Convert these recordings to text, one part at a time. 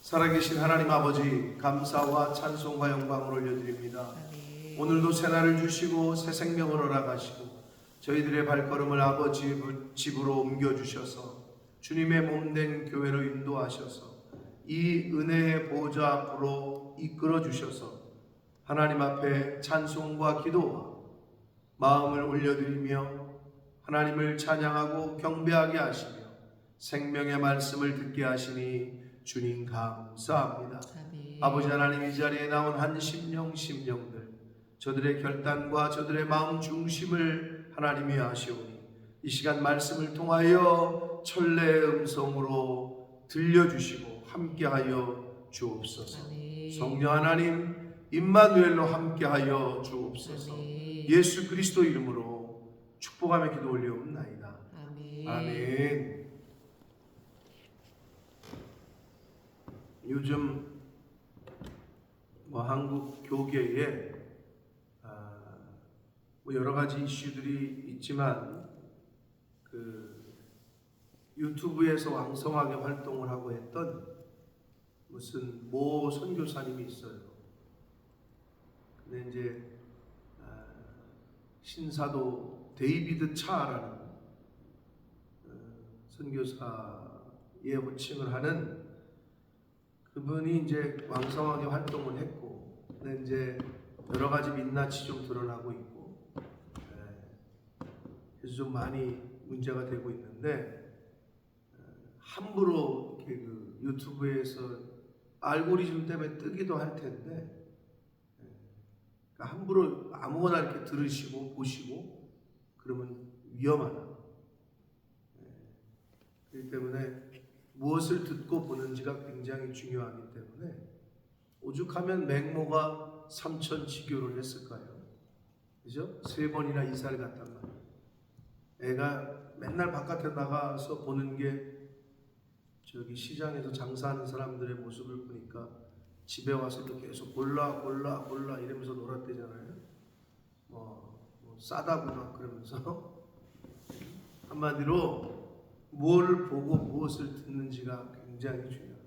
살아계신 하나님 아버지, 감사와 찬송과 영광을 올려드립니다. 오늘도 새날을 주시고 새 생명을 허락하시고 저희들의 발걸음을 아버지 집으로 옮겨주셔서 주님의 몸된 교회로 인도하셔서 이 은혜의 보좌 앞으로 이끌어 주셔서 하나님 앞에 찬송과 기도와 마음을 올려드리며 하나님을 찬양하고 경배하게 하시며 생명의 말씀을 듣게 하시니 주님 감사합니다. 아버지 하나님, 이 자리에 나온 한 심령들 저들의 결단과 저들의 마음 중심을 하나님이 아시오니 이 시간 말씀을 통하여 천래의 음성으로 들려주시고 함께하여 주옵소서. 성령 하나님 임마누엘로 함께하여 주옵소서. 예수 그리스도 이름으로 축복하며 기도 올리옵나이다. 아멘. 요즘 한국 교계에 여러 가지 이슈들이 있지만 유튜브에서 왕성하게 활동을 하고 했던 무슨 모 선교사님이 있어요. 근데 이제 신사도 데이비드 차라는 선교사의 호칭을 하는 그분이 이제 왕성하게 활동을 했고, 근데 이제 여러 가지 민낯이 좀 드러나고 있고, 그래서 좀 많이 문제가 되고 있는데, 함부로 이렇게 유튜브에서 알고리즘 때문에 뜨기도 할 텐데, 그러니까 함부로 아무거나 이렇게 들으시고 보시고 그러면 위험하다. 그렇기 때문에 무엇을 듣고 보는지가 굉장히 중요하기 때문에 오죽하면 맹모가 3,000지교를 했을까요? 그죠? 3번이나 이사를 갔단 말이에요. 애가 맨날 바깥에 나가서 보는 게 저기 시장에서 장사하는 사람들의 모습을 보니까 집에 와서도 계속 골라 이러면서 놀았대잖아요. 싸다고 막 그러면서 한마디로 뭘 보고 무엇을 듣는지가 굉장히 중요해요.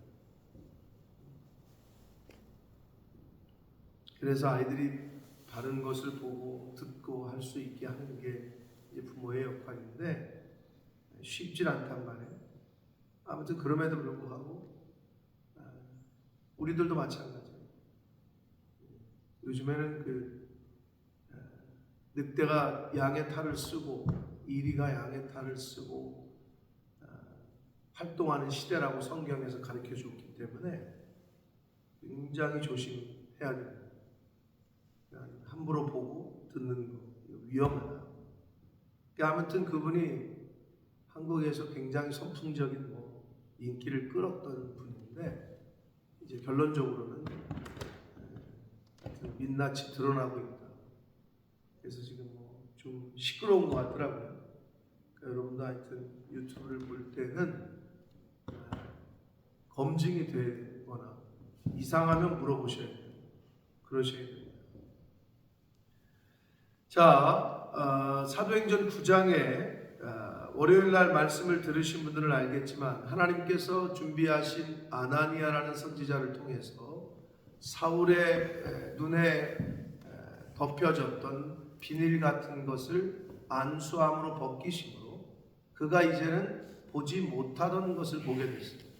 그래서 아이들이 바른 것을 보고 듣고 할 수 있게 하는 게 이제 부모의 역할인데 쉽지 않단 말이에요. 아무튼 그럼에도 불구하고 우리들도 마찬가지예요. 요즘에는 늑대가 양의 탈을 쓰고 이리가 양의 탈을 쓰고 활동하는 시대라고 성경에서 가르쳐 줬기 때문에 굉장히 조심해야 됩니다. 함부로 보고 듣는 거 위험하다. 아무튼 그분이 한국에서 굉장히 선풍적인 인기를 끌었던 분인데 이제 결론적으로는 민낯이 드러나고 있다. 그래서 지금 좀 시끄러운 것 같더라고요. 그러니까 여러분도 하여튼 유튜브를 볼 때는 검증이 되거나 이상하면 물어보셔야 돼요. 그러셔야 됩니다. 자, 사도행전 9장에 월요일 날 말씀을 들으신 분들은 알겠지만 하나님께서 준비하신 아나니아라는 선지자를 통해서 사울의 눈에 덮여졌던 비닐 같은 것을 안수함으로 벗기심으로 그가 이제는 보지 못하던 것을 보게 됐습니다.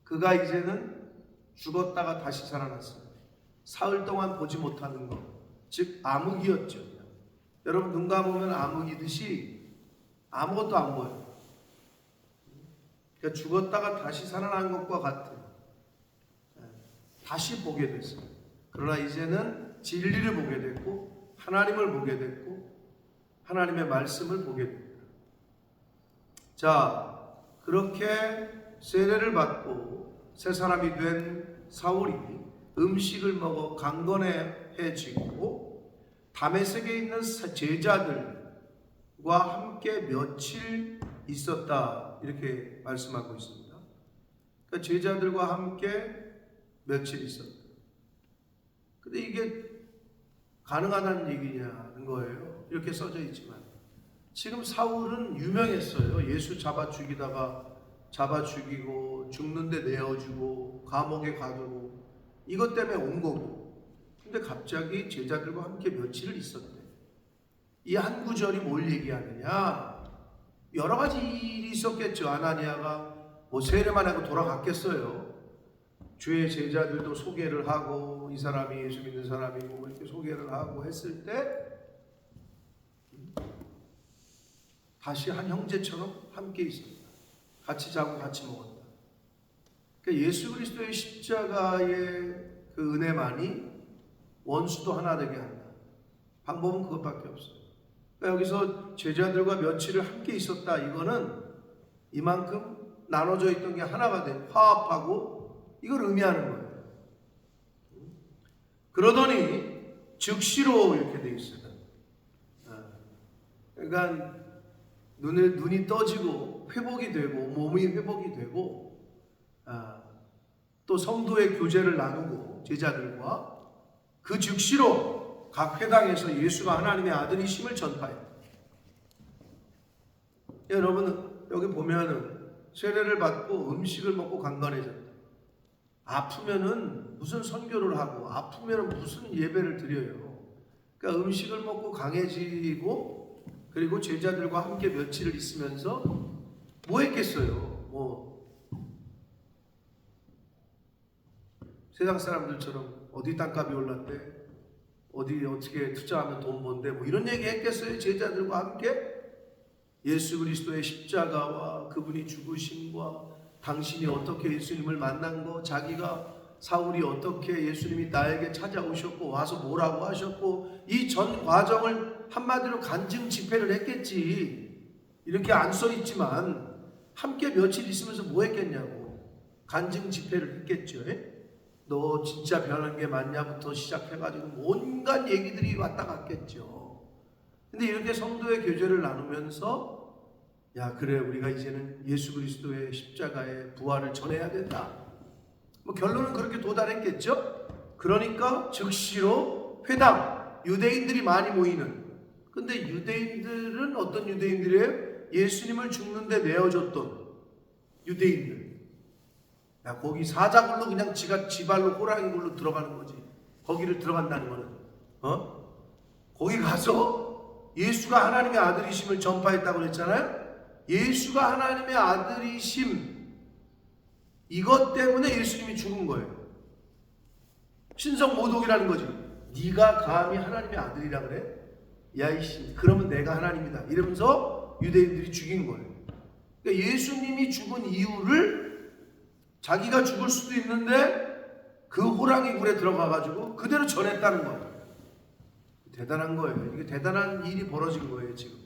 그가 이제는 죽었다가 다시 살아났어요. 사흘 동안 보지 못하는 것, 즉 암흑이었죠. 여러분 눈 감으면 암흑이듯이 아무것도 안 보여요. 그러니까 죽었다가 다시 살아난 것과 같은 다시 보게 됐어요. 그러나 이제는 진리를 보게 됐고 하나님을 보게 됐고 하나님의 말씀을 보게 됩니다. 자, 그렇게 세례를 받고 새 사람이 된 사울이 음식을 먹어 강건해지고 다메섹에 있는 제자들과 함께 며칠 있었다 이렇게 말씀하고 있습니다. 그러니까 제자들과 함께 며칠 있었다. 근데 이게 가능하다는 얘기냐는 거예요. 이렇게 써져 있지만 지금 사울은 유명했어요. 예수 잡아 죽이고 때리고 죽는데 내어주고 감옥에 가두고 이것 때문에 온 거고, 근데 갑자기 제자들과 함께 며칠을 있었대. 이 한 구절이 뭘 얘기하느냐? 여러 가지 일이 있었겠죠. 아나니아가 뭐 세례만 하고 돌아갔겠어요. 주의 제자들도 소개를 하고 이 사람이 예수 믿는 사람이고 뭐 이렇게 소개를 하고 했을 때 다시 한 형제처럼 함께 있었다. 같이 자고 같이 먹었다. 그러니까 예수 그리스도의 십자가의 그 은혜만이 원수도 하나 되게 한다. 방법은 그것밖에 없어요. 그러니까 여기서 제자들과 며칠을 함께 있었다. 이거는 이만큼 나눠져 있던 게 하나가 돼 화합하고 이걸 의미하는 거예요. 그러더니 즉시로 이렇게 돼 있어요. 그러니까 눈이 떠지고 회복이 되고 몸이 회복이 되고 또 성도의 교제를 나누고 제자들과 그 즉시로 각 회당에서 예수가 하나님의 아들이심을 전파해요. 여러분 여기 보면은 세례를 받고 음식을 먹고 강건해졌다. 아프면은 무슨 선교를 하고 아프면은 무슨 예배를 드려요. 그러니까 음식을 먹고 강해지고 그리고 제자들과 함께 며칠을 있으면서 뭐 했겠어요? 세상 사람들처럼 어디 땅값이 올랐대? 어디 어떻게 투자하면 돈 번대? 뭐 이런 얘기 했겠어요? 제자들과 함께 예수 그리스도의 십자가와 그분이 죽으심과 당신이 어떻게 예수님을 만난 거, 자기가 사울이 어떻게 예수님이 나에게 찾아오셨고 와서 뭐라고 하셨고 이 전 과정을 한마디로 간증 집회를 했겠지. 이렇게 안 써 있지만 함께 며칠 있으면서 뭐 했겠냐고. 간증 집회를 했겠죠. 너 진짜 변한 게 맞냐부터 시작해가지고 온갖 얘기들이 왔다 갔겠죠. 근데 이렇게 성도의 교제를 나누면서 야 그래 우리가 이제는 예수 그리스도의 십자가의 부활을 전해야 된다. 뭐 결론은 그렇게 도달했겠죠. 그러니까 즉시로 회당 유대인들이 많이 모이는. 근데 유대인들은 어떤 유대인들이에요? 예수님을 죽는데 내어줬던 유대인들. 야 거기 사자굴로 그냥 지가 지발로 호랑이굴로 들어가는 거지. 거기를 들어간다는 거는 거기 가서 예수가 하나님의 아들이심을 전파했다고 그랬잖아요. 예수가 하나님의 아들이심 이것 때문에 예수님이 죽은 거예요. 신성모독이라는 거지. 네가 감히 하나님의 아들이라 그래? 야 이씨 그러면 내가 하나님이다 이러면서 유대인들이 죽인 거예요. 그러니까 예수님이 죽은 이유를 자기가 죽을 수도 있는데 그 호랑이 굴에 들어가가지고 그대로 전했다는 거예요. 대단한 거예요. 이게 대단한 일이 벌어진 거예요 지금.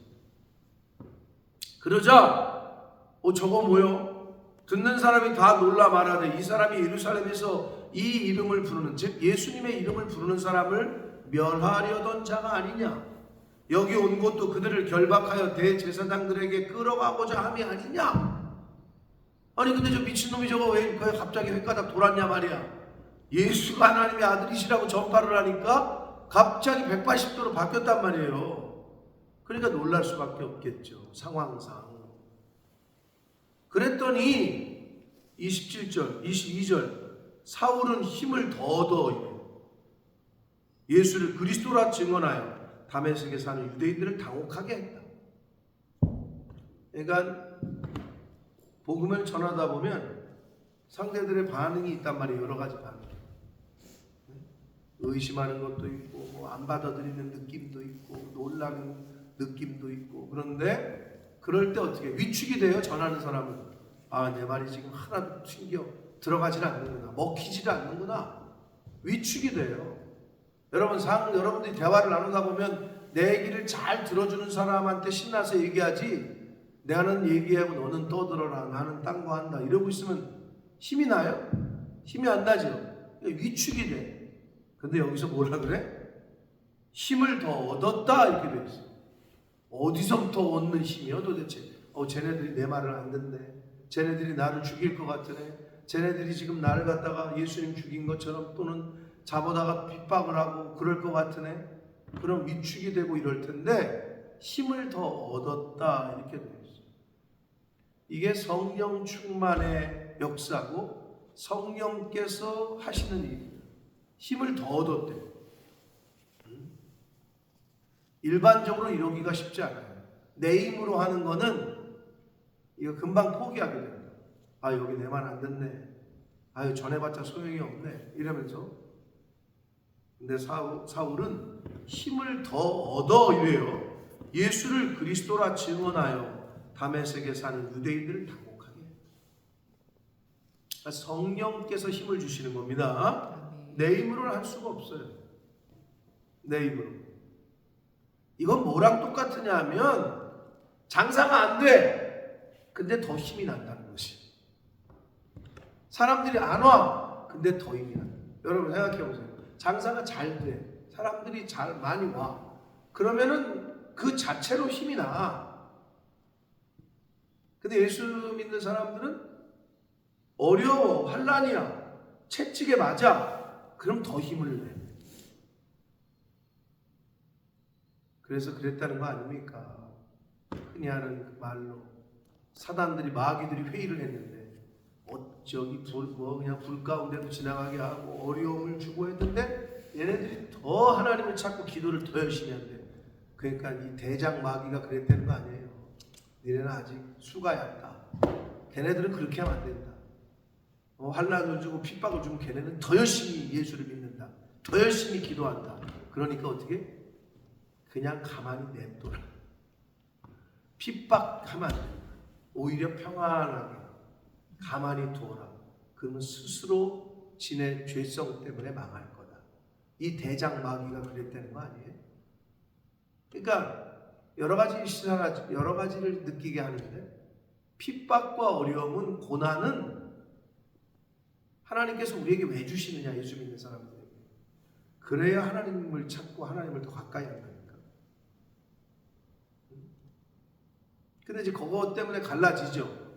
그러자 저거 뭐요? 듣는 사람이 다 놀라 말하되 이 사람이 예루살렘에서 이 이름을 부르는 즉 예수님의 이름을 부르는 사람을 멸하려던 자가 아니냐. 여기 온 것도 그들을 결박하여 대제사장들에게 끌어가고자 함이 아니냐. 아니 근데 저 미친놈이 저거 왜 갑자기 횟가닥 돌았냐 말이야. 예수가 하나님의 아들이시라고 전파를 하니까 갑자기 180도로 바뀌었단 말이에요. 그러니까 놀랄 수밖에 없겠죠. 상황상. 그랬더니 27절, 22절 사울은 힘을 더더 예수를 그리스도라 증언하여 다메섹에 사는 유대인들을 당혹하게 했다. 그러니까 복음을 전하다 보면 상대들의 반응이 있단 말이에요. 여러 가지 반응. 의심하는 것도 있고 안 받아들이는 느낌도 있고 놀라는 느낌도 있고. 그런데 그럴 때 어떻게 위축이 돼요? 전하는 사람은 내 말이 지금 하나도 튕겨 들어가질 않는구나, 먹히질 않는구나, 위축이 돼요. 여러분들이 대화를 나누다 보면 내 얘기를 잘 들어주는 사람한테 신나서 얘기하지 나는 얘기하고 너는 떠들어라 나는 딴 거 한다 이러고 있으면 힘이 나요? 힘이 안 나죠. 위축이 돼. 근데 여기서 뭐라 그래? 힘을 더 얻었다 이렇게 돼 있어요. 어디서부터 얻는 힘이요 도대체? 쟤네들이 내 말을 안 듣네. 쟤네들이 나를 죽일 것 같으네. 쟤네들이 지금 나를 갖다가 예수님 죽인 것처럼 또는 잡아다가 핍박을 하고 그럴 것 같으네. 그럼 위축이 되고 이럴 텐데 힘을 더 얻었다 이렇게 돼 있어요. 이게 성령 충만의 역사고 성령께서 하시는 일, 힘을 더 얻었대요. 일반적으로 이루기가 쉽지 않아요. 내 힘으로 하는 거는 이거 금방 포기하게 됩니다. 아, 여기 내 말 안 듣네. 아유, 전해봤자 소용이 없네. 이러면서. 근데 사울은 힘을 더 얻어 이래요. 예수를 그리스도라 증언하여 다메섹에 사는 유대인들을 당혹하게. 그러니까 성령께서 힘을 주시는 겁니다. 내 힘으로는 할 수가 없어요. 내 힘으로. 이건 뭐랑 똑같으냐 하면 장사가 안 돼. 근데 더 힘이 난다는 것이. 사람들이 안 와. 근데 더 힘이 난다. 여러분 생각해 보세요. 장사가 잘 돼. 사람들이 잘 많이 와. 그러면은 그 자체로 힘이 나. 근데 예수 믿는 사람들은 어려워. 환난이야. 채찍에 맞아. 그럼 더 힘을 내. 그래서 그랬다는 거 아닙니까? 흔히 하는 그 말로 사단들이 마귀들이 회의를 했는데 저기 그냥 불 가운데도 지나가게 하고 어려움을 주고 했는데 얘네들이 더 하나님을 찾고 기도를 더 열심히 한대. 그러니까 이 대장 마귀가 그랬다는 거 아니에요. 니네는 아직 수가 얕다. 걔네들은 그렇게 하면 안 된다. 환난을 주고 핍박을 주면 걔네는 더 열심히 예수를 믿는다. 더 열심히 기도한다. 그러니까 어떻게? 그냥 가만히 냅둬라. 핍박하면 안 된다. 오히려 평안하게 가만히 두어라. 그러면 스스로 지네 죄성 때문에 망할 거다. 이 대장 마귀가 그랬다는 거 아니에요? 그러니까 여러 가지를 느끼게 하는데 핍박과 어려움은 고난은 하나님께서 우리에게 왜 주시느냐, 예수 믿는 사람들에게. 그래야 하나님을 찾고 하나님을 더 가까이 한다니까. 근데 이제 그거 때문에 갈라지죠.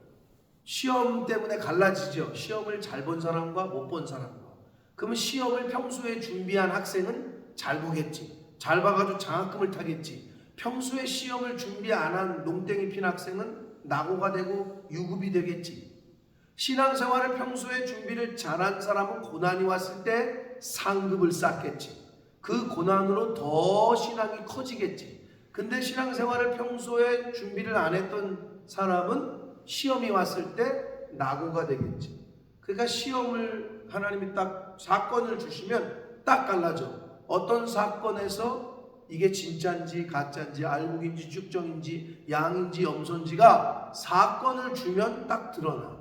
시험 때문에 갈라지죠. 시험을 잘 본 사람과 못 본 사람과. 그러면 시험을 평소에 준비한 학생은 잘 보겠지. 잘 봐가지고 장학금을 타겠지. 평소에 시험을 준비 안 한 농땡이 핀 학생은 낙오가 되고 유급이 되겠지. 신앙생활을 평소에 준비를 잘한 사람은 고난이 왔을 때 상급을 쌓겠지. 그 고난으로 더 신앙이 커지겠지. 근데 신앙생활을 평소에 준비를 안 했던 사람은 시험이 왔을 때 낙오가 되겠지. 그러니까 시험을 하나님이 딱 사건을 주시면 딱 갈라져. 어떤 사건에서 이게 진짜인지 가짜인지 알곡인지 쭉정인지 양인지 염소인지가 사건을 주면 딱 드러나.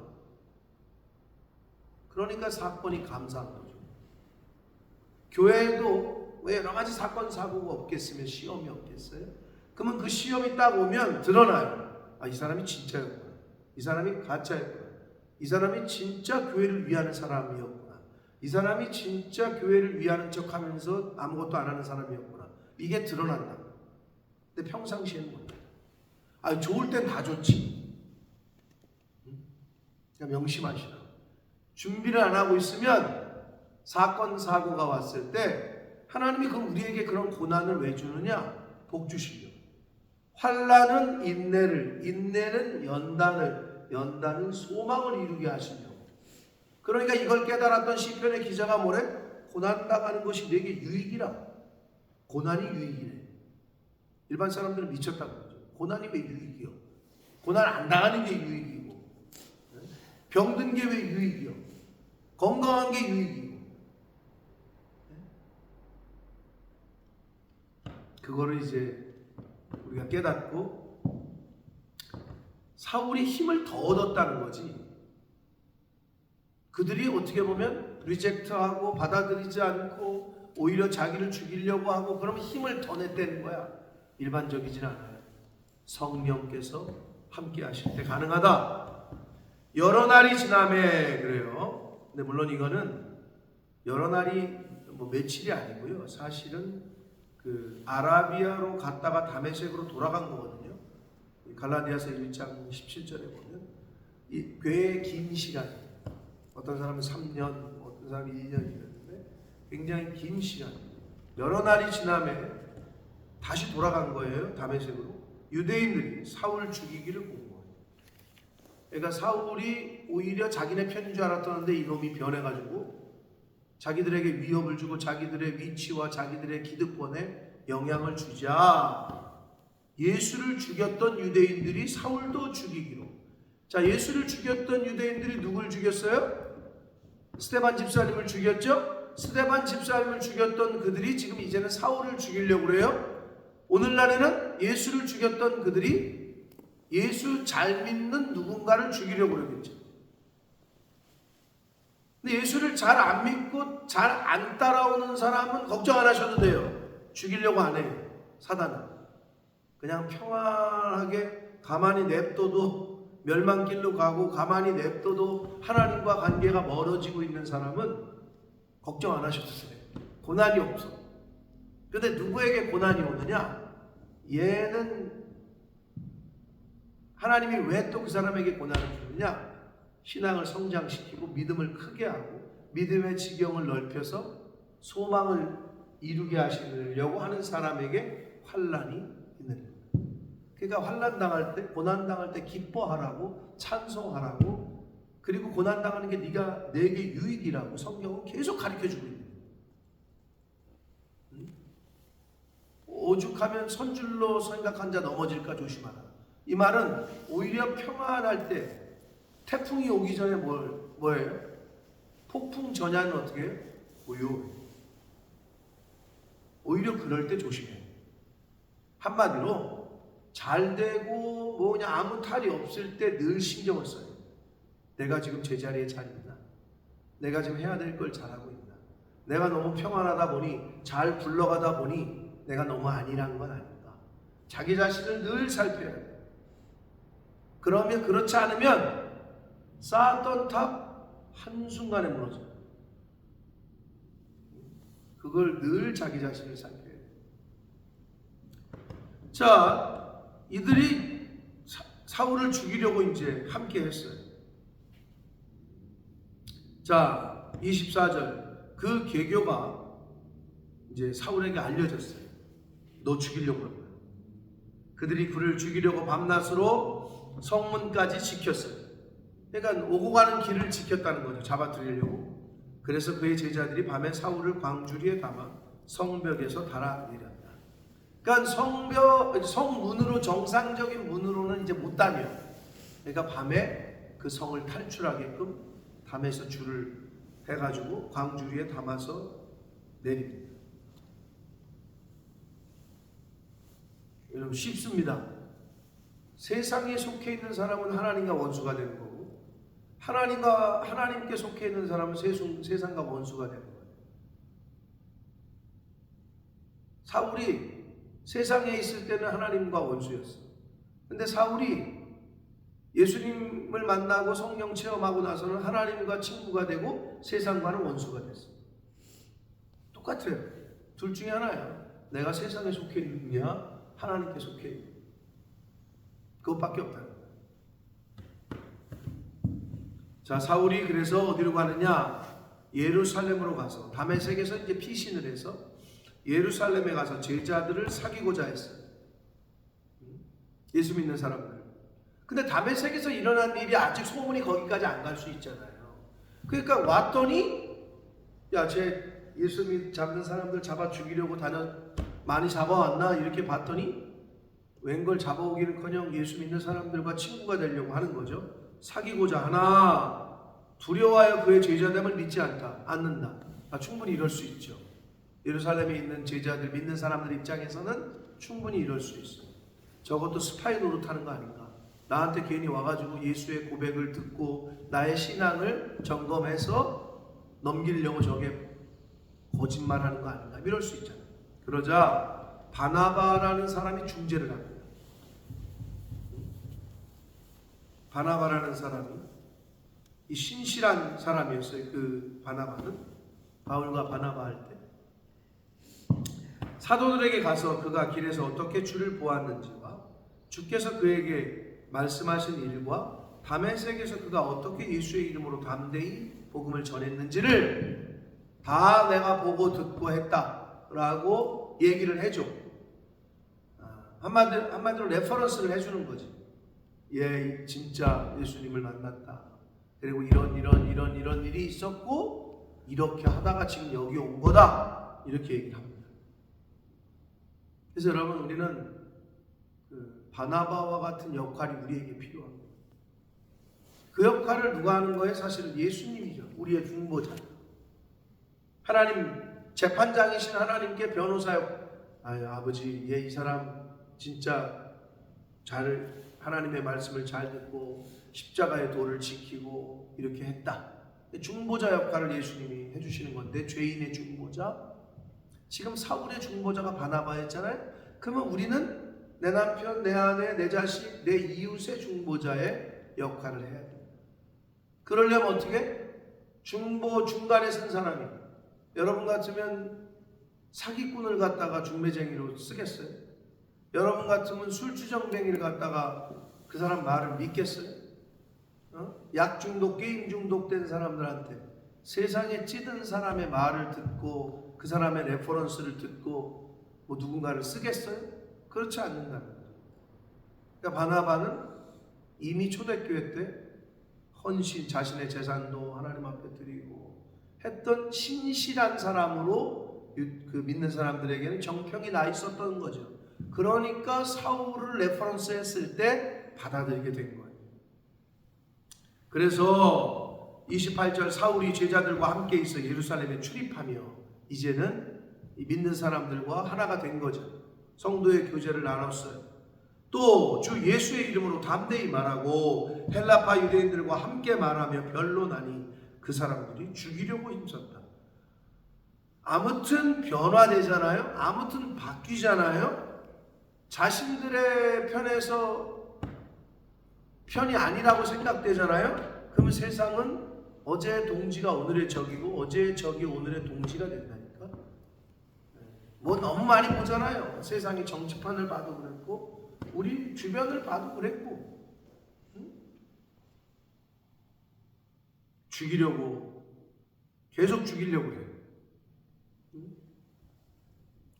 그러니까 사건이 감사한 거죠. 교회에도 왜 여러 가지 사건 사고가 없겠으면 시험이 없겠어요? 그러면 그 시험이 딱 오면 드러나요. 아, 이 사람이 진짜였구나. 이 사람이 가짜였구나. 이 사람이 진짜 교회를 위하는 사람이었구나. 이 사람이 진짜 교회를 위하는 척하면서 아무것도 안 하는 사람이었구나. 이게 드러난다. 근데 평상시에는 몰라요. 아, 좋을 땐 다 좋지. 그냥 명심하시라. 준비를 안 하고 있으면 사건 사고가 왔을 때 하나님이 그럼 우리에게 그런 고난을 왜 주느냐? 복 주시려고. 환난은 인내를, 인내는 연단은 소망을 이루게 하시려고. 그러니까 이걸 깨달았던 시편의 기자가 뭐래? 고난 당하는 것이 내게 유익이라. 고난이 유익이래. 일반 사람들은 미쳤다고 그러죠. 고난이 왜 유익이요? 고난 안 당하는 게 유익이고, 병든 게 왜 유익이요? 건강한 게 유익이고. 그거를 이제 우리가 깨닫고 사울이 힘을 더 얻었다는 거지. 그들이 어떻게 보면 리젝트하고 받아들이지 않고 오히려 자기를 죽이려고 하고 그러면 힘을 더 냈다는 거야. 일반적이진 않아요. 성령께서 함께 하실 때 가능하다. 여러 날이 지나매 그래요. 근데 물론 이거는 여러 날이 뭐 며칠이 아니고요. 사실은 그 아라비아로 갔다가 다메섹으로 돌아간 거거든요. 갈라디아서 1장 17절에 보면 이 꽤 긴 시간. 어떤 사람은 3년, 어떤 사람은 1년이었는데 굉장히 긴 시간. 여러 날이 지나매 다시 돌아간 거예요. 다메섹으로. 유대인들이 사울 죽이기를 공모해요. 그러니까 사울이 오히려 자기네 편인 줄 알았다는데 이놈이 변해가지고 자기들에게 위협을 주고 자기들의 위치와 자기들의 기득권에 영향을 주자 예수를 죽였던 유대인들이 사울도 죽이기로. 자, 예수를 죽였던 유대인들이 누굴 죽였어요? 스데반 집사님을 죽였죠? 스데반 집사님을 죽였던 그들이 지금 이제는 사울을 죽이려고 그래요. 오늘날에는 예수를 죽였던 그들이 예수 잘 믿는 누군가를 죽이려고 그러겠죠. 근데 예수를 잘 안 믿고 잘 안 따라오는 사람은 걱정 안 하셔도 돼요. 죽이려고 안 해요. 사단은. 그냥 평안하게 가만히 냅둬도 멸망길로 가고 가만히 냅둬도 하나님과 관계가 멀어지고 있는 사람은 걱정 안 하셔도 돼요. 고난이 없어. 근데 누구에게 고난이 오느냐? 얘는 하나님이 왜 또 그 사람에게 고난을 주느냐? 신앙을 성장시키고 믿음을 크게 하고 믿음의 지경을 넓혀서 소망을 이루게 하시려고 하는 사람에게 환난이 있는 거예요. 그러니까 환난 당할 때, 고난 당할 때 기뻐하라고, 찬송하라고, 그리고 고난 당하는 게 내게 유익이라고 성경은 계속 가르쳐주고 있는 거예요. 오죽하면 선줄로 생각한 자 넘어질까 조심하라. 이 말은 오히려 평안할 때 태풍이 오기 전에 뭐예요? 폭풍 전야는 어떻게 해요? 고요해요. 오히려 그럴 때 조심해요. 한마디로 잘 되고 그냥 아무 탈이 없을 때 늘 신경을 써요. 내가 지금 제자리에 잘 있나? 내가 지금 해야 될 걸 잘하고 있나? 내가 너무 평안하다 보니 잘 굴러가다 보니 내가 너무 안일한 건 아닌가? 자기 자신을 늘 살펴야 돼요. 그러면 그렇지 않으면 쌓았던 탑 한순간에 무너져요. 그걸 늘 자기 자신을 살펴야 돼요. 자, 이들이 사울을 죽이려고 이제 함께 했어요. 자, 24절. 그 계교가 이제 사울에게 알려졌어요. 너 죽이려고 그런 거야. 그들이 그를 죽이려고 밤낮으로 성문까지 지켰어요. 그러니까 오고 가는 길을 지켰다는 거죠. 잡아들이려고. 그래서 그의 제자들이 밤에 사울을 광주리에 담아 성벽에서 달아내렸다. 그러니까 성문으로, 정상적인 문으로는 이제 못 다녀. 그러니까 밤에 그 성을 탈출하게끔 담에서 줄을 해가지고 광주리에 담아서 내립니다. 여러분 쉽습니다. 세상에 속해 있는 사람은 하나님과 원수가 되는 거고, 하나님께 속해 있는 사람은 세상과 원수가 되는 거예요. 사울이 세상에 있을 때는 하나님과 원수였어. 근데 사울이 예수님을 만나고 성령 체험하고 나서는 하나님과 친구가 되고 세상과는 원수가 됐어. 똑같아요. 둘 중에 하나야. 내가 세상에 속해 있느냐, 하나님께 속해 있느냐. 그것밖에 없다는 거야. 자, 사울이 그래서 어디로 가느냐? 예루살렘으로 가서 다메섹에서 이제 피신을 해서 예루살렘에 가서 제자들을 사귀고자 했어요. 예수 믿는 사람들. 근데 다메섹에서 일어난 일이 아직 소문이 거기까지 안 갈 수 있잖아요. 그러니까 왔더니 야, 쟤 예수 잡는 사람들 잡아 죽이려고 많이 잡아왔나? 이렇게 봤더니 웬걸 잡아오기는커녕 예수 믿는 사람들과 친구가 되려고 하는 거죠. 사귀고자 하나 두려워하여 그의 제자됨을 믿지 않는다. 충분히 이럴 수 있죠. 예루살렘에 있는 제자들, 믿는 사람들 입장에서는 충분히 이럴 수 있어요. 저것도 스파이 노릇하는 거 아닌가? 나한테 괜히 와가지고 예수의 고백을 듣고 나의 신앙을 점검해서 넘기려고 저게 거짓말하는 거 아닌가? 이럴 수 있잖아요. 그러자 바나바라는 사람이 중재를 합니다. 바나바라는 사람이 이 신실한 사람이었어요. 그 바나바는 바울과 바나바 할 때 사도들에게 가서 그가 길에서 어떻게 주를 보았는지와 주께서 그에게 말씀하신 일과 다메섹에서 그가 어떻게 예수의 이름으로 담대히 복음을 전했는지를 다 내가 보고 듣고 했다라고 얘기를 해줘. 한마디로 레퍼런스를 해주는 거지. 진짜 예수님을 만났다. 그리고 이런 일이 있었고 이렇게 하다가 지금 여기 온 거다 이렇게 얘기를 합니다. 그래서 여러분 우리는 바나바와 같은 역할이 우리에게 필요합니다. 그 역할을 누가 하는 거예요? 사실은 예수님이죠. 우리의 중보자. 하나님 재판장이신 하나님께 변호사역. 아버지, 이 사람 진짜 하나님의 말씀을 잘 듣고 십자가의 도를 지키고 이렇게 했다. 중보자 역할을 예수님이 해주시는 건데, 죄인의 중보자. 지금 사울의 중보자가 바나바였잖아요. 그러면 우리는 내 남편, 내 아내, 내 자식, 내 이웃의 중보자의 역할을 해야 돼요. 그러려면 어떻게? 중보 중간에 선 사람이, 여러분 같으면 사기꾼을 갖다가 중매쟁이로 쓰겠어요? 여러분 같으면 술주정뱅이를 갖다가 그 사람 말을 믿겠어요? 약 중독, 게임 중독된 사람들한테 세상에 찌든 사람의 말을 듣고 그 사람의 레퍼런스를 듣고 누군가를 쓰겠어요? 그렇지 않는다는 거예요. 그러니까 바나바는 이미 초대교회 때 헌신, 자신의 재산도 하나님 앞에 드리고 했던 신실한 사람으로 그 믿는 사람들에게는 정평이 나 있었던 거죠. 그러니까 사울을 레퍼런스 했을 때 받아들이게 된 거예요. 그래서 28절 사울이 제자들과 함께 있어 예루살렘에 출입하며 이제는 믿는 사람들과 하나가 된 거죠. 성도의 교제를 나눴어요. 또 주 예수의 이름으로 담대히 말하고 헬라파 유대인들과 함께 말하며 변론하니 그 사람들이 죽이려고 힘썼다. 아무튼 변화되잖아요. 아무튼 바뀌잖아요. 자신들의 편이 아니라고 생각되잖아요. 그러면 세상은 어제의 동지가 오늘의 적이고 어제의 적이 오늘의 동지가 된다니까. 뭐 너무 많이 보잖아요. 세상의 정치판을 봐도 그랬고 우리 주변을 봐도 그랬고. 계속 죽이려고 해요.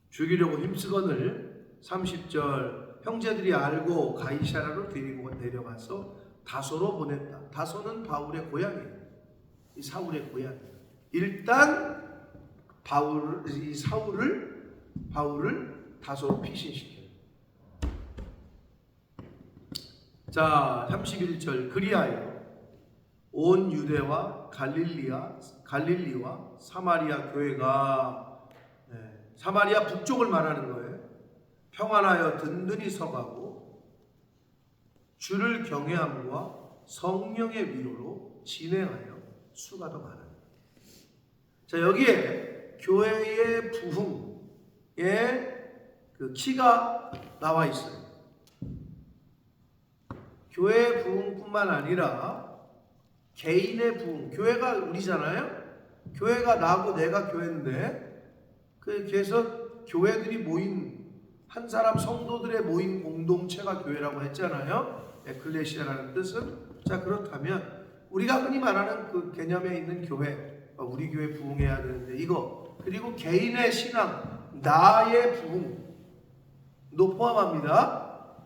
죽이려고 힘쓰거늘 30절 형제들이 알고 가이사라로 데리고 내려가서 다소로 보냈다. 다소는 바울의 고향이에요. 이 사울의 고향이에요. 일단 사울을 다소로 피신시켜요. 자, 31절 그리하여 온 유대와 갈릴리와 사마리아 교회가 사마리아 북쪽을 말하는 거예요. 평안하여 든든히 서가고 주를 경외함과 성령의 위로로 진행하여 수가 더 많아요. 자, 여기에 교회의 부흥의 그 키가 나와 있어요. 교회의 부흥뿐만 아니라 개인의 부흥. 교회가 우리잖아요. 교회가 나고 내가 교회인데 그래서 교회들이 모인 한 사람 성도들의 모인 공동체가 교회라고 했잖아요. 에클레시아라는 뜻은. 자, 그렇다면 우리가 흔히 말하는 그 개념에 있는 교회, 우리 교회 부흥해야 되는데 이거, 그리고 개인의 신앙, 나의 부흥도 포함합니다.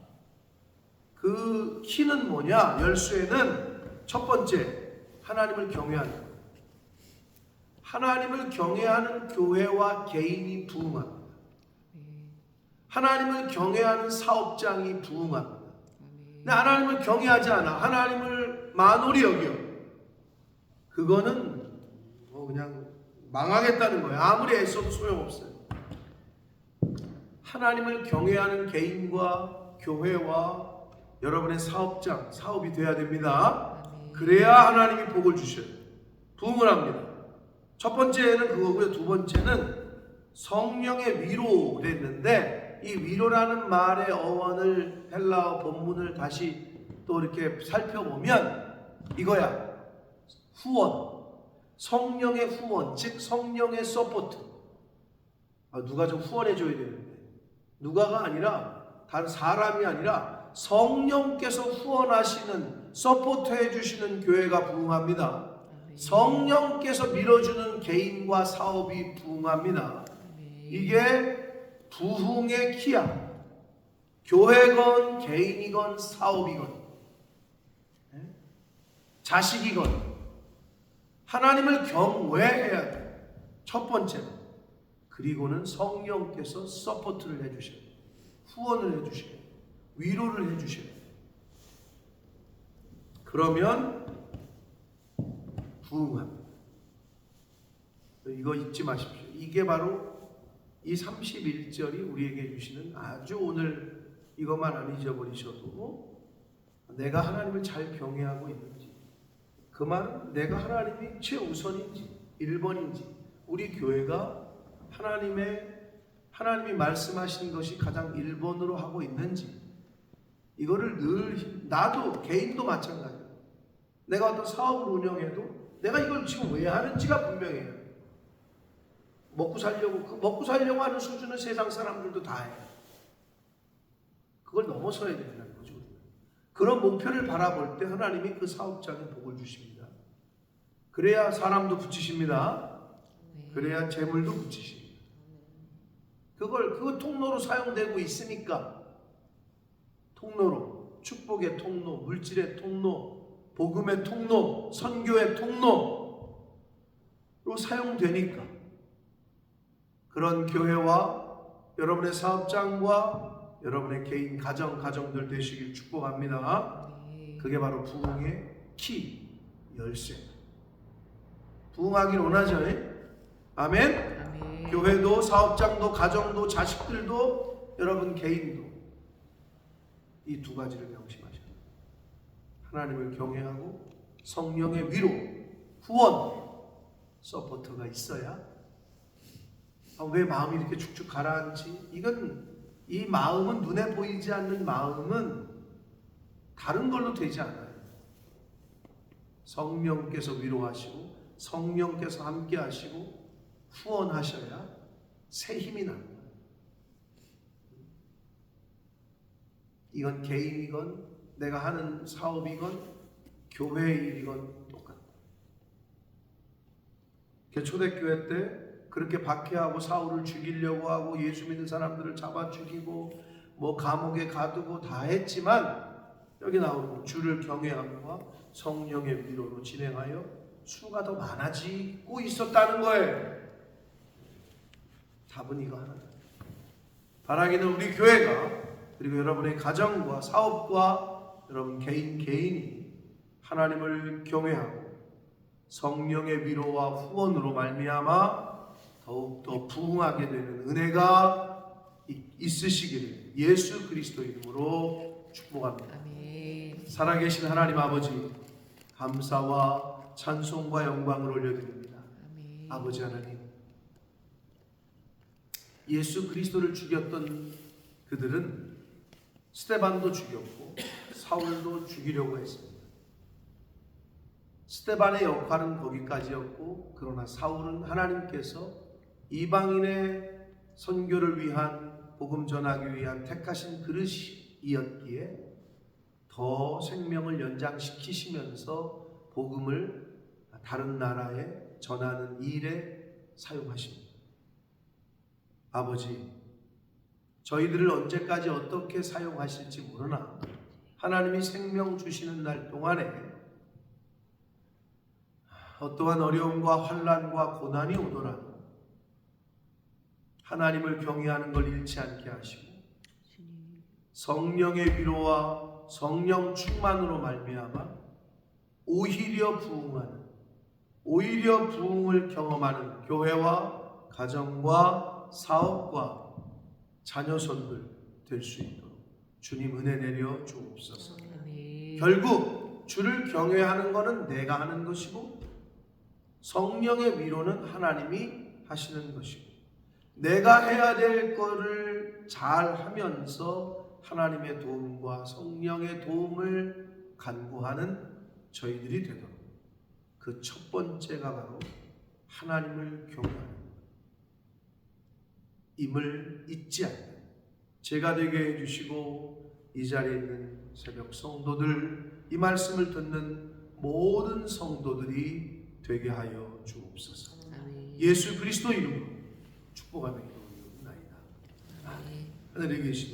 그 키는 뭐냐? 열쇠는 첫 번째, 하나님을 경외하는 것. 하나님을 경외하는 교회와 개인이 부흥합니다. 하나님을 경외하는 사업장이 부흥합니다. 근데 하나님을 경외하지 않아, 하나님을 만홀히 여겨, 그거는 그냥 망하겠다는 거예요. 아무리 애써도 소용없어요. 하나님을 경외하는 개인과 교회와 여러분의 사업장, 사업이 돼야 됩니다. 그래야 하나님이 복을 주셔요. 부흥을 합니다. 첫 번째는 그거고요. 두 번째는 성령의 위로 그랬는데, 이 위로라는 말의 어원을, 헬라어 본문을 다시 또 이렇게 살펴보면 이거야. 후원. 성령의 후원, 즉 성령의 서포트. 누가 좀 후원해줘야 되는데, 누가가 아니라, 다른 사람이 아니라 성령께서 후원하시는, 서포트해 주시는 교회가 부흥합니다. 성령께서 밀어주는 개인과 사업이 부흥합니다. 이게 부흥의 키야. 교회건 개인이건 사업이건. 자식이건 하나님을 경외해야 돼. 첫 번째로. 그리고는 성령께서 서포트를 해주셔야 돼. 후원을 해주셔야 돼. 위로를 해주셔야 돼. 그러면 부응합니다. 이거 잊지 마십시오. 이게 바로 이 31절이 우리에게 주시는 아주 오늘 이것만 안 잊어버리셔도 내가 하나님을 잘 경외하고 있는지, 그 말은 내가 하나님이 최우선인지 1번인지, 우리 교회가 하나님이 말씀하신 것이 가장 1번으로 하고 있는지, 이거를 늘, 나도 개인도 마찬가지예요. 내가 어떤 사업을 운영해도 내가 이걸 지금 왜 하는지가 분명해요. 먹고 살려고 하는 수준은 세상 사람들도 다 해요. 그걸 넘어서야 된다는 거죠. 그런 목표를 바라볼 때 하나님이 그 사업장에 복을 주십니다. 그래야 사람도 붙이십니다. 그래야 재물도 붙이십니다. 그 통로로 사용되고 있으니까, 통로로, 축복의 통로, 물질의 통로, 복음의 통로, 선교의 통로로 사용되니까, 그런 교회와 여러분의 사업장과 여러분의 개인 가정들 되시길 축복합니다. 그게 바로 부흥의 키, 열쇠. 부흥하길 원하죠? 아멘? 교회도, 사업장도, 가정도, 자식들도, 여러분 개인도 이 두 가지를 명심하셔야 돼요. 하나님을 경외하고 성령의 위로, 후원, 서포터가 있어야. 왜 마음이 이렇게 축축 가라앉지? 이 마음은, 눈에 보이지 않는 마음은 다른 걸로 되지 않아요. 성령께서 위로하시고 성령께서 함께 하시고 후원하셔야 새 힘이 납니다. 이건 개인이건 내가 하는 사업이건 교회의 일이건 똑같다. 초대교회 때 그렇게 박해하고 사울을 죽이려고 하고 예수 믿는 사람들을 잡아 죽이고 감옥에 가두고 다 했지만, 여기 나오는 주를 경외함과 성령의 위로로 진행하여 수가 더 많아지고 있었다는 거예요. 답은 이거 하나. 바라기는 우리 교회가, 그리고 여러분의 가정과 사업과 여러분 개인이 하나님을 경외하고 성령의 위로와 후원으로 말미암아 더욱더 부흥하게 되는 은혜가 있으시기를 예수 그리스도 이름으로 축복합니다. 아멘. 살아계신 하나님 아버지, 감사와 찬송과 영광을 올려드립니다. 아멘. 아버지 하나님, 예수 그리스도를 죽였던 그들은 스데반도 죽였고 사울도 죽이려고 했습니다. 스데반의 역할은 거기까지였고, 그러나 사울은 하나님께서 이방인의 선교를 위한, 복음 전하기 위한 택하신 그릇이었기에 더 생명을 연장시키시면서 복음을 다른 나라에 전하는 일에 사용하십니다. 아버지, 저희들을 언제까지 어떻게 사용하실지 모르나 하나님이 생명 주시는 날 동안에 어떠한 어려움과 환난과 고난이 오더라도 하나님을 경외하는 걸 잃지 않게 하시고 성령의 위로와 성령 충만으로 말미암아 오히려 부흥을 경험하는 교회와 가정과 사업과 자녀손들 될 수 있도록 주님 은혜 내려 주옵소서. 결국 주를 경외하는 것은 내가 하는 것이고 성령의 위로는 하나님이 하시는 것이고, 내가 해야 될 거를 잘 하면서 하나님의 도움과 성령의 도움을 간구하는 저희들이 되도록, 그 첫 번째가 바로 하나님을 경외하는 임을 잊지 않는 제가 되게 해주시고, 이 자리에 있는 새벽 성도들, 이 말씀을 듣는 모든 성도들이 되게 하여 주옵소서. 예수 그리스도 이름으로 축복하며 기도드리옵나이다. 하늘에 계시는